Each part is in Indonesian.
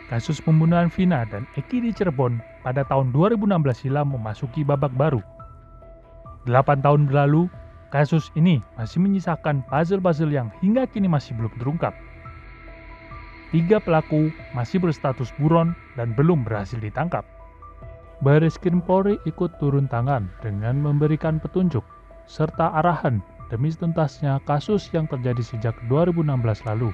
Kasus pembunuhan Vina dan Eki di Cirebon pada tahun 2016 silam memasuki babak baru. 8 tahun berlalu, kasus ini masih menyisakan puzzle-puzzle yang hingga kini masih belum terungkap. 3 pelaku masih berstatus buron dan belum berhasil ditangkap. Bareskrim Polri ikut turun tangan dengan memberikan petunjuk serta arahan demi tuntasnya kasus yang terjadi sejak 2016 lalu.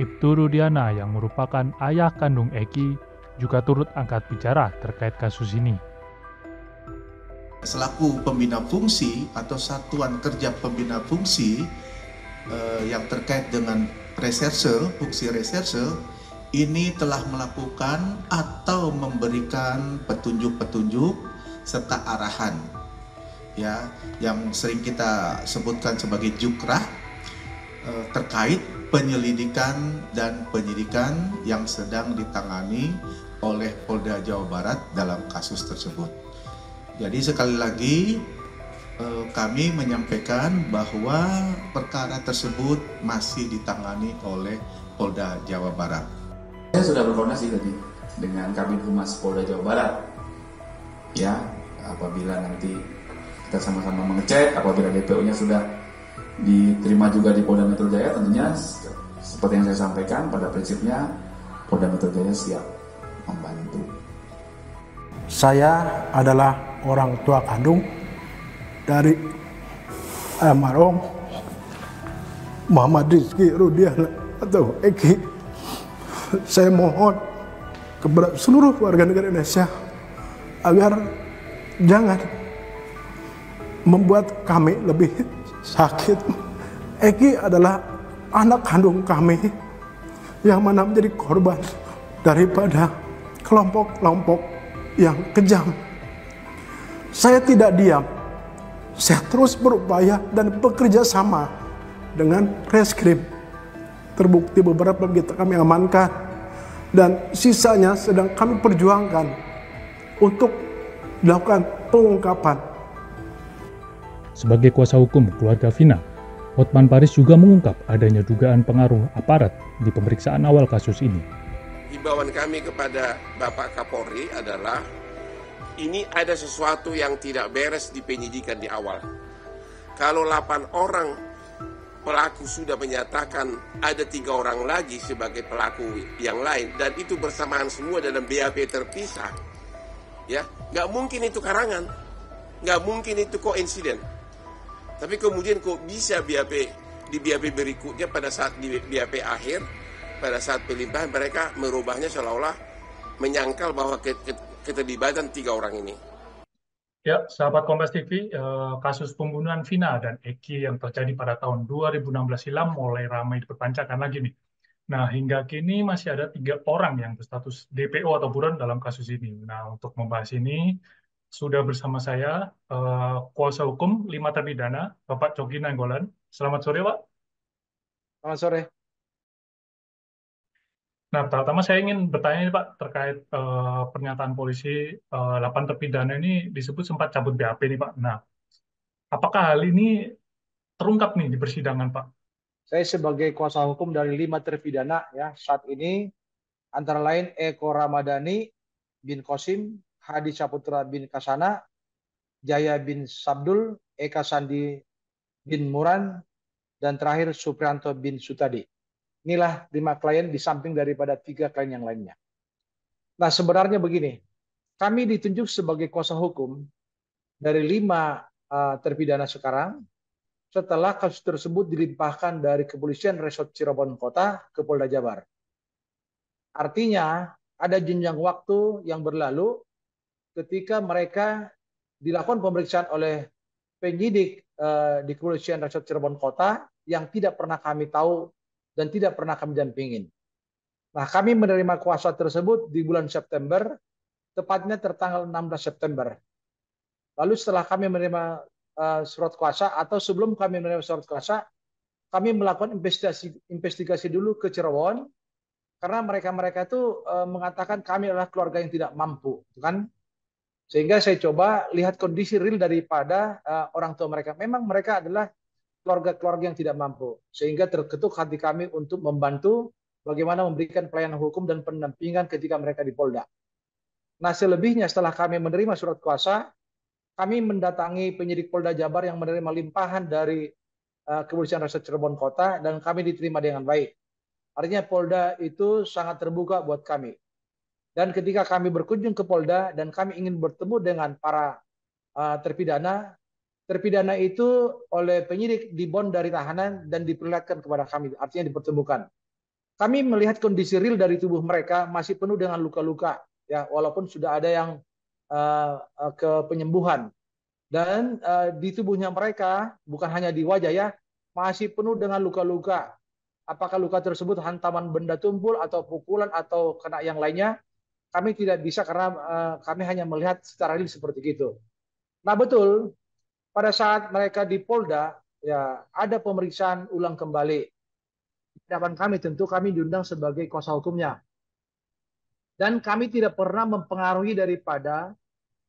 Ibtu Rudiana yang merupakan ayah kandung Eki juga turut angkat bicara terkait kasus ini. Selaku pembina fungsi atau satuan kerja pembina fungsi yang terkait dengan reserse, fungsi reserse, ini telah melakukan atau memberikan petunjuk-petunjuk serta arahan ya yang sering kita sebutkan sebagai jukrah terkait penyelidikan dan penyidikan yang sedang ditangani oleh Polda Jawa Barat dalam kasus tersebut. Jadi sekali lagi kami menyampaikan bahwa perkara tersebut masih ditangani oleh Polda Jawa Barat. Saya sudah berkoordinasi tadi dengan Kabid Humas Polda Jawa Barat. Ya, apabila nanti kita sama-sama mengecek, apabila DPO-nya sudah diterima juga di Polda Metro Jaya, tentunya seperti yang saya sampaikan pada prinsipnya Polda Metro Jaya siap membantu. Saya adalah orang tua kandung dari almarhum Muhammad Rizky Rudiana atau Eki. Saya mohon kepada seluruh warga negara Indonesia agar jangan membuat kami lebih sakit. Eki adalah anak kandung kami yang mana menjadi korban daripada kelompok-kelompok yang kejam. Saya tidak diam. Saya terus berupaya dan bekerja sama dengan reskrim. Terbukti beberapa kita kami amankan dan sisanya sedang kami perjuangkan untuk dilakukan pengungkapan. Sebagai kuasa hukum keluarga Vina, Hotman Paris juga mengungkap adanya dugaan pengaruh aparat di pemeriksaan awal kasus ini. Himbauan kami kepada Bapak Kapolri adalah ini ada sesuatu yang tidak beres di penyidikan di awal. Kalau 8 orang pelaku sudah menyatakan ada 3 orang lagi sebagai pelaku yang lain dan itu bersamaan semua dalam BAP terpisah, ya nggak mungkin itu karangan, nggak mungkin itu koinsiden. Tapi kemudian kok bisa di BAP berikutnya pada saat di BAP akhir, pada saat pelimpahan mereka merubahnya seolah-olah menyangkal bahwa keterlibatan 3 orang ini. Ya, sahabat Kompas TV, kasus pembunuhan Vina dan Eki yang terjadi pada tahun 2016 silam mulai ramai diperpanjangkan lagi nih. Nah, hingga kini masih ada 3 orang yang berstatus DPO atau buron dalam kasus ini. Nah, untuk membahas ini, sudah bersama saya kuasa hukum 5 terpidana, Bapak Coki Nainggolan. Selamat sore, Pak. Selamat sore. Nah, pertama saya ingin bertanya nih, Pak, terkait pernyataan polisi 8 terpidana ini disebut sempat cabut BAP nih, Pak. Nah, apakah hal ini terungkap nih di persidangan, Pak? Saya sebagai kuasa hukum dari 5 terpidana ya saat ini antara lain Eko Ramadhani bin Kosim, Hadi Saputra bin Kasana, Jaya bin Sabdul, Eka Sandi bin Muran, dan terakhir Suprianto bin Sutadi. Inilah 5 klien di samping daripada 3 klien yang lainnya. Nah, sebenarnya begini, kami ditunjuk sebagai kuasa hukum dari 5 terpidana sekarang setelah kasus tersebut dilimpahkan dari Kepolisian Resort Cirebon Kota ke Polda Jabar. Artinya, ada jenjang waktu yang berlalu ketika mereka dilakukan pemeriksaan oleh penyidik di Kepolisian Resort Cirebon Kota yang tidak pernah kami tahu dan tidak pernah kami dampingin. Nah, kami menerima kuasa tersebut di bulan September, tepatnya tertanggal 16 September. Lalu setelah kami menerima surat kuasa atau sebelum kami menerima surat kuasa, kami melakukan investigasi dulu ke Cirebon karena mereka itu mengatakan kami adalah keluarga yang tidak mampu, kan? Sehingga saya coba lihat kondisi real daripada orang tua mereka. Memang mereka adalah keluarga-keluarga yang tidak mampu, sehingga terketuk hati kami untuk membantu bagaimana memberikan pelayanan hukum dan pendampingan ketika mereka di Polda. Nah, selebihnya setelah kami menerima surat kuasa, kami mendatangi penyidik Polda Jabar yang menerima limpahan dari Kepolisian Resort Cirebon Kota dan kami diterima dengan baik. Artinya Polda itu sangat terbuka buat kami. Dan ketika kami berkunjung ke Polda dan kami ingin bertemu dengan para terpidana, terpidana itu oleh penyidik dibond dari tahanan dan diperlihatkan kepada kami, artinya dipertemukan. Kami melihat kondisi real dari tubuh mereka masih penuh dengan luka-luka, ya, walaupun sudah ada yang ke penyembuhan. Dan di tubuhnya mereka, bukan hanya di wajah ya, masih penuh dengan luka-luka. Apakah luka tersebut hantaman benda tumpul atau pukulan atau kena yang lainnya, kami tidak bisa karena kami hanya melihat secara real seperti itu. Nah betul, pada saat mereka di Polda, ya ada pemeriksaan ulang kembali. Di hadapan kami tentu kami diundang sebagai kuasa hukumnya. Dan kami tidak pernah mempengaruhi daripada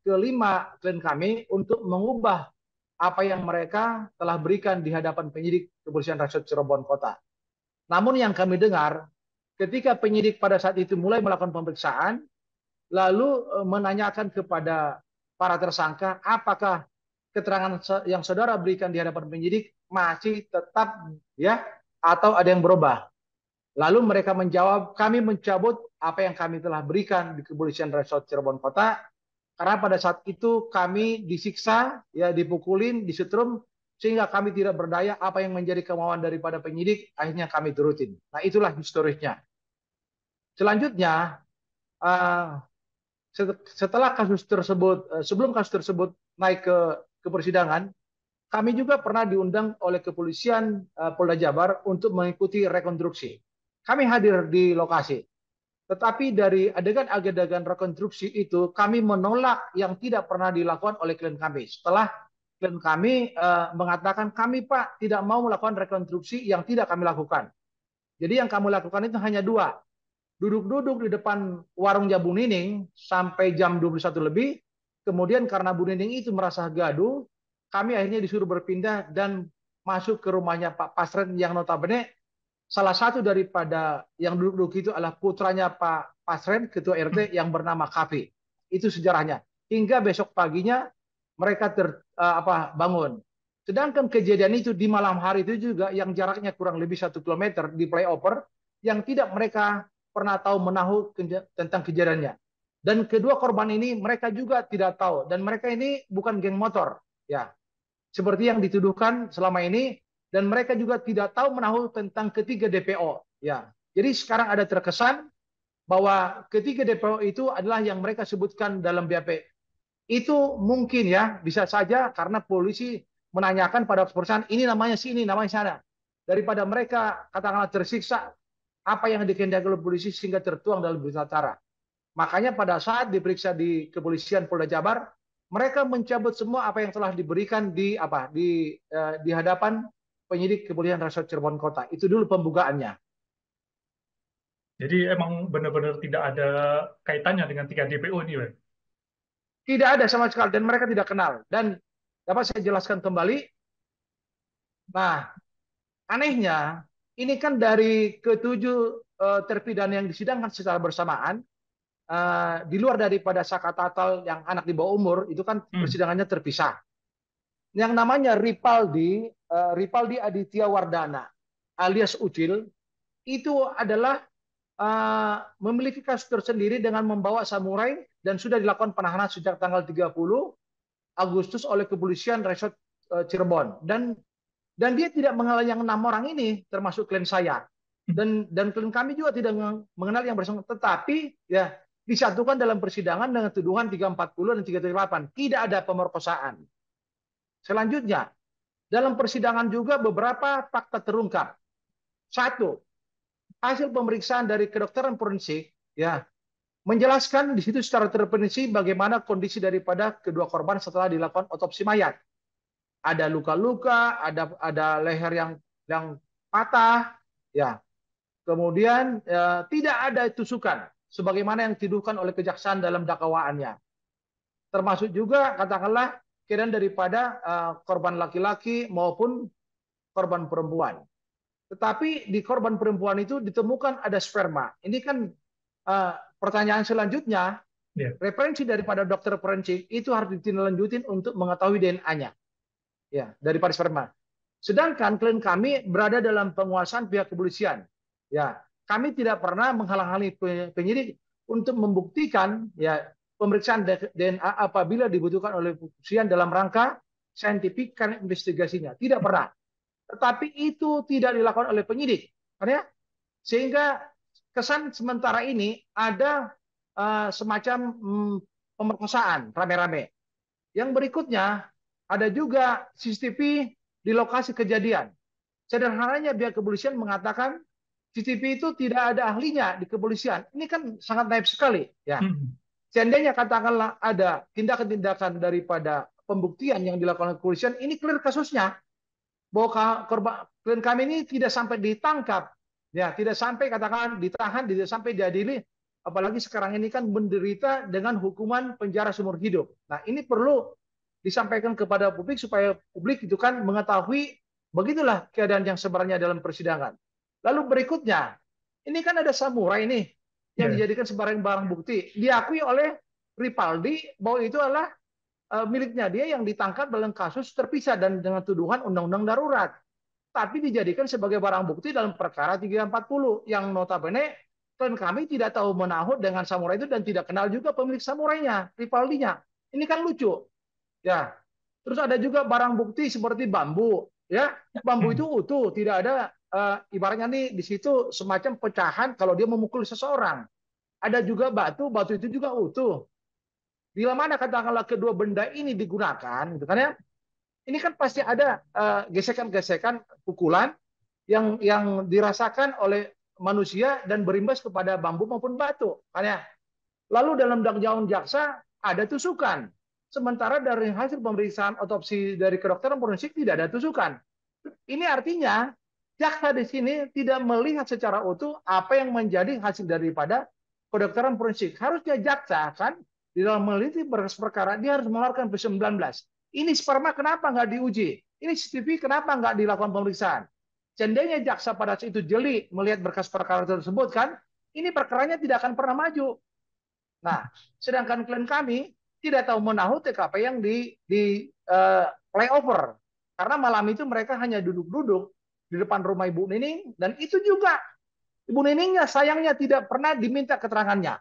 kelima klien kami untuk mengubah apa yang mereka telah berikan di hadapan penyidik Kepolisian Resort Cirebon Kota. Namun yang kami dengar, ketika penyidik pada saat itu mulai melakukan pemeriksaan, lalu menanyakan kepada para tersangka, apakah keterangan yang saudara berikan di hadapan penyidik masih tetap ya atau ada yang berubah. Lalu mereka menjawab, kami mencabut apa yang kami telah berikan di Kepolisian Resort Cirebon Kota karena pada saat itu kami disiksa, ya dipukulin, disetrum, sehingga kami tidak berdaya apa yang menjadi kemauan daripada penyidik, akhirnya kami turutin. Nah itulah historisnya. Selanjutnya, setelah kasus tersebut, sebelum kasus tersebut naik ke persidangan, kami juga pernah diundang oleh kepolisian Polda Jabar untuk mengikuti rekonstruksi. Kami hadir di lokasi. Tetapi dari adegan-adegan rekonstruksi itu, kami menolak yang tidak pernah dilakukan oleh klien kami. Setelah klien kami mengatakan, kami Pak tidak mau melakukan rekonstruksi yang tidak kami lakukan. Jadi yang kami lakukan itu hanya dua. Duduk-duduk di depan warung Bu Nining sampai jam 21 lebih. Kemudian karena Bu Nining itu merasa gaduh, kami akhirnya disuruh berpindah dan masuk ke rumahnya Pak Pasren yang notabene salah satu daripada yang duduk-duduk itu adalah putranya Pak Pasren, ketua RT yang bernama Kavi. Itu sejarahnya. Hingga besok paginya mereka bangun. Sedangkan kejadian itu di malam hari itu juga yang jaraknya kurang lebih 1 kilometer di flyover yang tidak mereka pernah tahu menahu tentang kejadiannya. Dan kedua korban ini mereka juga tidak tahu dan mereka ini bukan geng motor, ya. Seperti yang dituduhkan selama ini. Dan mereka juga tidak tahu menahu tentang ketiga DPO. Ya, jadi sekarang ada terkesan bahwa ketiga DPO itu adalah yang mereka sebutkan dalam BAP. Itu mungkin ya, bisa saja karena polisi menanyakan pada perusahaan ini namanya sini, namanya sana. Daripada mereka katakanlah tersiksa apa yang dikehendaki oleh polisi sehingga tertuang dalam berita acara. Makanya pada saat diperiksa di Kepolisian Polda Jabar, mereka mencabut semua apa yang telah diberikan di hadapan penyidik Kepolisian Resort Cirebon Kota. Itu dulu pembukaannya. Jadi emang benar-benar tidak ada kaitannya dengan 3 DPO ini, Pak? Tidak ada sama sekali dan mereka tidak kenal. Dan dapat saya jelaskan kembali. Nah, anehnya ini kan dari ketujuh terpidana yang disidangkan secara bersamaan, di luar daripada Saka Tatal yang anak di bawah umur, itu kan persidangannya terpisah. Yang namanya Ripaldi Aditya Wardana alias Ucil itu adalah memiliki kasus tersendiri dengan membawa samurai dan sudah dilakukan penahanan sejak tanggal 30 Agustus oleh Kepolisian Resort Cirebon dan dia tidak mengenal yang 6 orang ini termasuk klien saya dan klien kami juga tidak mengenal yang bersangkutan, tetapi ya disatukan dalam persidangan dengan tuduhan 340 dan 338, tidak ada pemerkosaan. Selanjutnya, dalam persidangan juga beberapa fakta terungkap. Satu, hasil pemeriksaan dari kedokteran forensik ya menjelaskan di situ secara terperinci bagaimana kondisi daripada kedua korban setelah dilakukan otopsi mayat. Ada luka-luka, ada leher yang patah, ya. Kemudian tidak ada tusukan sebagaimana yang dituduhkan oleh kejaksaan dalam dakwaannya. Termasuk juga katakanlah keadaan daripada korban laki-laki maupun korban perempuan. Tetapi di korban perempuan itu ditemukan ada sperma. Ini kan pertanyaan selanjutnya, referensi daripada dokter forensik itu harus ditindaklanjutin untuk mengetahui DNA-nya, ya, daripada sperma. Sedangkan klien kami berada dalam penguasaan pihak kepolisian. Ya, kami tidak pernah menghalang-halangi penyidik untuk membuktikan ya pemeriksaan DNA apabila dibutuhkan oleh kepolisian dalam rangka saintifik karena investigasinya. Tidak pernah. Tetapi itu tidak dilakukan oleh penyidik. Ya? Sehingga kesan sementara ini ada semacam pemerkosaan rame-rame. Yang berikutnya ada juga CCTV di lokasi kejadian. Sederhananya pihak kepolisian mengatakan CCTV itu tidak ada ahlinya di kepolisian. Ini kan sangat naif sekali, ya. Seandainya katakanlah ada tindakan-tindakan daripada pembuktian yang dilakukan oleh kepolisian, ini clear kasusnya. Bahwa klien kami ini tidak sampai ditangkap, ya, tidak sampai katakan ditahan, tidak sampai diadili, apalagi sekarang ini kan menderita dengan hukuman penjara seumur hidup. Nah, ini perlu disampaikan kepada publik supaya publik itu kan mengetahui begitulah keadaan yang sebenarnya dalam persidangan. Lalu berikutnya, ini kan ada samurai nih yang dijadikan sebagai barang bukti, diakui oleh Ripaldi bahwa itu adalah miliknya dia yang ditangkap dalam kasus terpisah dan dengan tuduhan undang-undang darurat. Tapi dijadikan sebagai barang bukti dalam perkara 340 yang notabene klien kami tidak tahu menahut dengan samurai itu dan tidak kenal juga pemilik samurainya, Ripaldinya. Ini kan lucu. Ya. Terus ada juga barang bukti seperti bambu, ya. Bambu itu utuh, tidak ada ibaratnya nih di situ semacam pecahan kalau dia memukul seseorang. Ada juga batu, batu itu juga utuh. Bila mana katakanlah kedua benda ini digunakan, gitu kan ya, ini kan pasti ada gesekan-gesekan pukulan yang dirasakan oleh manusia dan berimbas kepada bambu maupun batu, kan ya. Lalu dalam dakwaan jaksa ada tusukan, sementara dari hasil pemeriksaan otopsi dari kedokteran forensik tidak ada tusukan. Ini artinya jaksa di sini tidak melihat secara utuh apa yang menjadi hasil daripada kedokteran forensik. Harusnya jaksa kan di dalam meneliti berkas perkara dia harus mengeluarkan P19. Ini sperma kenapa nggak diuji? Ini CCTV kenapa nggak dilakukan pemeriksaan? Seandainya jaksa pada saat itu jeli melihat berkas perkara tersebut kan, ini perkaranya tidak akan pernah maju. Nah, sedangkan klien kami tidak tahu menahu TKP yang di flyover. Karena malam itu mereka hanya duduk-duduk di depan rumah Ibu Nining, dan itu juga Ibu Niningnya sayangnya tidak pernah diminta keterangannya.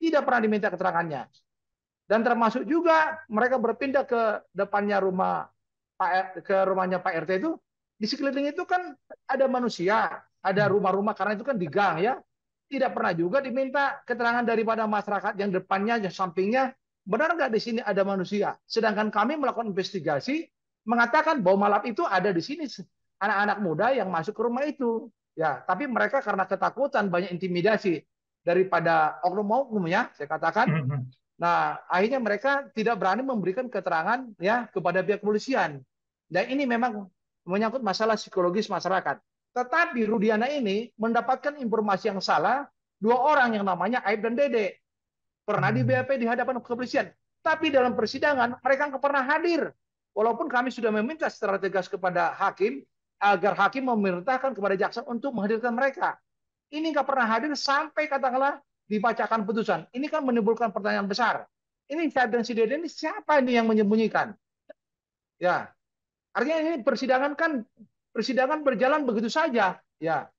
Tidak pernah diminta keterangannya. Dan termasuk juga mereka berpindah ke depannya rumahnya Pak RT itu, di sekeliling itu kan ada manusia, ada rumah-rumah karena itu kan di gang ya. Tidak pernah juga diminta keterangan daripada masyarakat yang depannya, yang sampingnya, benar nggak di sini ada manusia. Sedangkan kami melakukan investigasi mengatakan bahwa malam itu ada di sini anak-anak muda yang masuk ke rumah itu. Ya, tapi mereka karena ketakutan banyak intimidasi daripada oknum-oknumnya, saya katakan. Nah, akhirnya mereka tidak berani memberikan keterangan ya kepada pihak kepolisian. Dan ini memang menyangkut masalah psikologis masyarakat. Tetapi Rudiana ini mendapatkan informasi yang salah, dua orang yang namanya Aib dan Dede. Pernah di BAP di hadapan kepolisian. Tapi dalam persidangan mereka nggak pernah hadir. Walaupun kami sudah meminta secara tegas kepada hakim, agar hakim memerintahkan kepada jaksa untuk menghadirkan mereka. Ini nggak pernah hadir sampai katakanlah dibacakan putusan. Ini kan menimbulkan pertanyaan besar. Ini Aib dan si Dede ini siapa ini yang menyembunyikan? Ya, artinya ini persidangan berjalan begitu saja, ya.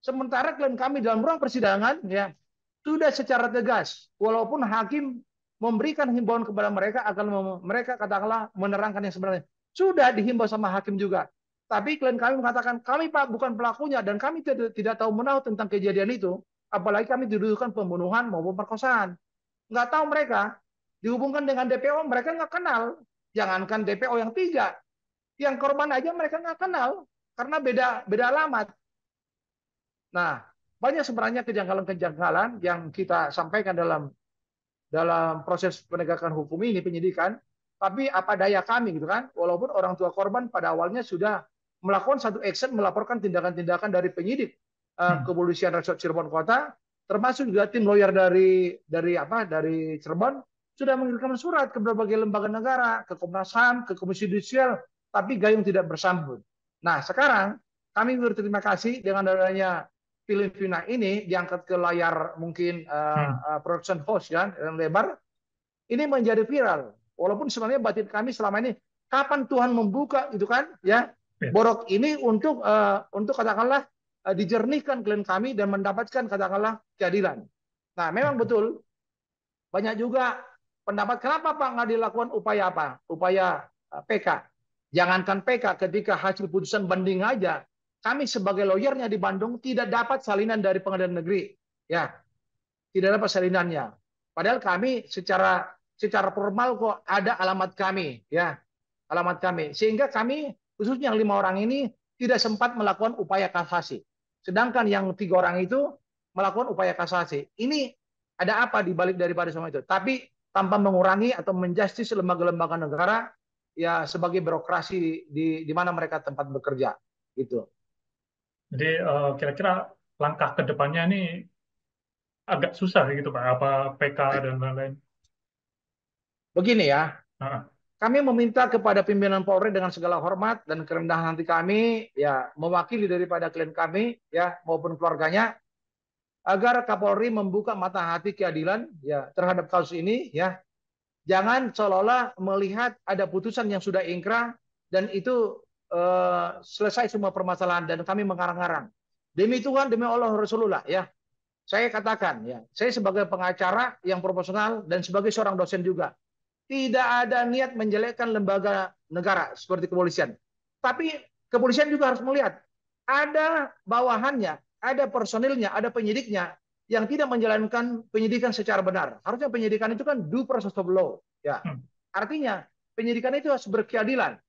Sementara klien kami dalam ruang persidangan, ya, sudah secara tegas, walaupun hakim memberikan himbauan kepada mereka agar mereka katakanlah menerangkan yang sebenarnya, sudah dihimbau sama hakim juga. Tapi klien kami mengatakan kami Pak bukan pelakunya dan kami tidak tahu menahu tentang kejadian itu, apalagi kami dituduhkan pembunuhan maupun perkosaan. Nggak tahu mereka dihubungkan dengan DPO, mereka nggak kenal. Jangankan DPO yang 3. Yang korban aja mereka nggak kenal karena beda alamat. Nah, banyak sebenarnya kejanggalan-kejanggalan yang kita sampaikan dalam proses penegakan hukum ini, penyidikan. Tapi apa daya kami gitu kan, walaupun orang tua korban pada awalnya sudah melakukan satu action melaporkan tindakan-tindakan dari penyidik kepolisian Resort Cirebon Kota, termasuk juga tim lawyer dari Cirebon sudah mengirimkan surat ke berbagai lembaga negara, ke Komnas HAM, ke Komisi Yudisial, tapi gayung tidak bersambut. Nah, sekarang kami berterima kasih dengan adanya film Vina ini diangkat ke layar mungkin production house kan, yang lebar, ini menjadi viral. Walaupun sebenarnya batin kami selama ini, kapan Tuhan membuka itu kan, ya, borok ini untuk katakanlah dijernihkan klien kami dan mendapatkan katakanlah keadilan. Nah, memang betul banyak juga pendapat kenapa Pak nggak dilakukan upaya apa? Upaya PK. Jangankan PK, ketika hasil putusan banding aja, kami sebagai lawyernya di Bandung tidak dapat salinan dari pengadilan negeri, ya, tidak dapat salinannya. Padahal kami secara formal kok ada alamat kami, ya, alamat kami, sehingga kami khususnya yang 5 orang ini tidak sempat melakukan upaya kasasi. Sedangkan yang 3 orang itu melakukan upaya kasasi. Ini ada apa di balik daripada semua itu? Tapi tanpa mengurangi atau menjustis lembaga-lembaga negara ya sebagai birokrasi di mana mereka tempat bekerja gitu. Jadi kira-kira langkah ke depannya ini agak susah gitu Pak, apa PK dan lain-lain. Begini ya, kami meminta kepada pimpinan Polri dengan segala hormat dan kerendahan hati kami, ya, mewakili daripada klien kami, ya, maupun keluarganya, agar Kapolri membuka mata hati keadilan, ya, terhadap kasus ini, ya. Jangan seolah-olah melihat ada putusan yang sudah ingkrah dan itu selesai semua permasalahan dan kami mengarang-arang. Demi Tuhan, demi Allah Rasulullah, ya. Saya katakan, ya, saya sebagai pengacara yang profesional dan sebagai seorang dosen juga, tidak ada niat menjelekkan lembaga negara seperti kepolisian. Tapi kepolisian juga harus melihat ada bawahannya, ada personilnya, ada penyidiknya yang tidak menjalankan penyidikan secara benar. Harusnya penyidikan itu kan due process of law, ya. Artinya penyidikan itu harus berkeadilan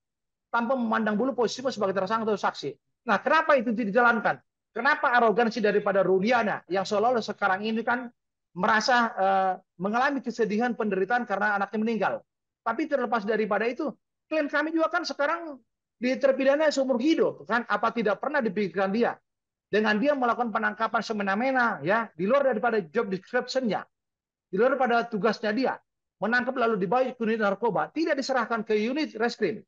tanpa memandang bulu posisimu sebagai tersangka atau saksi. Nah, kenapa itu tidak dijalankan? Kenapa arogansi daripada Rudiana yang seolah-olah sekarang ini kan merasa mengalami kesedihan penderitaan karena anaknya meninggal. Tapi terlepas daripada itu, klien kami juga kan sekarang terpidana seumur hidup, kan? Apa tidak pernah dipikirkan dia? Dengan dia melakukan penangkapan semena-mena, ya, di luar daripada job description-nya, di luar daripada tugasnya dia, menangkap lalu dibawa ke unit narkoba, tidak diserahkan ke unit reskrim,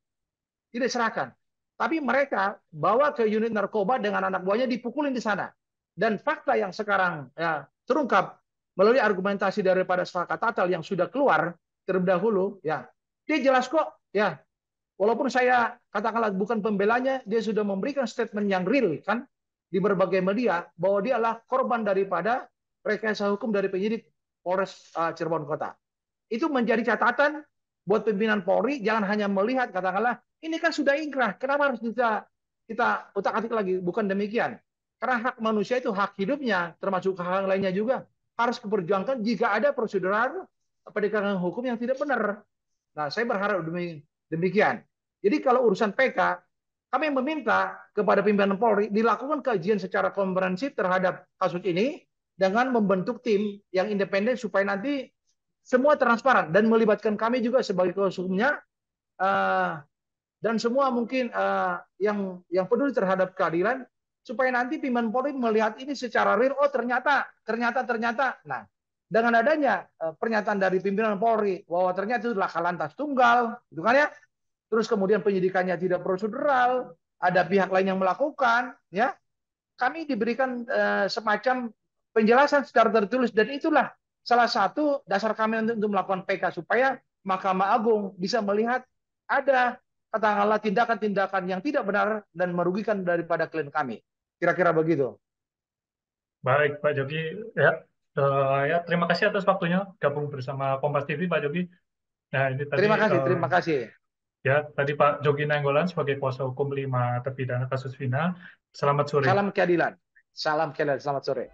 tidak diserahkan. Tapi mereka bawa ke unit narkoba dengan anak buahnya dipukulin di sana. Dan fakta yang sekarang ya, terungkap melalui argumentasi daripada Sepakat Tatal yang sudah keluar terlebih dahulu, ya, dia jelas kok, ya, walaupun saya katakanlah bukan pembelanya, dia sudah memberikan statement yang real kan di berbagai media bahwa dia adalah korban daripada rekayasa hukum dari penyidik Polres Cirebon Kota. Itu menjadi catatan buat pimpinan Polri, jangan hanya melihat katakanlah ini kan sudah ingkrah, kenapa harus kita utak-atik lagi? Bukan demikian. Karena hak manusia itu hak hidupnya, termasuk hak lainnya juga harus diperjuangkan jika ada prosedural penegakan hukum yang tidak benar. Nah, saya berharap demikian. Jadi kalau urusan PK, kami meminta kepada pimpinan Polri dilakukan kajian secara komprehensif terhadap kasus ini dengan membentuk tim yang independen supaya nanti semua transparan dan melibatkan kami juga sebagai kuasa hukumnya dan semua mungkin yang peduli terhadap keadilan supaya nanti pimpinan Polri melihat ini secara real. Oh ternyata. Nah, dengan adanya pernyataan dari pimpinan Polri bahwa ternyata itu laka lantas tunggal, gitu kan ya. Terus kemudian penyidikannya tidak prosedural, ada pihak lain yang melakukan, ya. Kami diberikan semacam penjelasan secara tertulis dan itulah salah satu dasar kami untuk melakukan PK supaya Mahkamah Agung bisa melihat ada katakanlah tindakan-tindakan yang tidak benar dan merugikan daripada klien kami. Kira-kira begitu. Baik, Pak Jogi. Ya, ya, terima kasih atas waktunya gabung bersama Kompas TV, Pak Jogi. Nah, ini tadi, terima kasih. Ya, tadi Pak Jogi Nainggolan sebagai kuasa hukum 5 terpidana kasus Vina. Selamat sore. Salam keadilan. Selamat sore.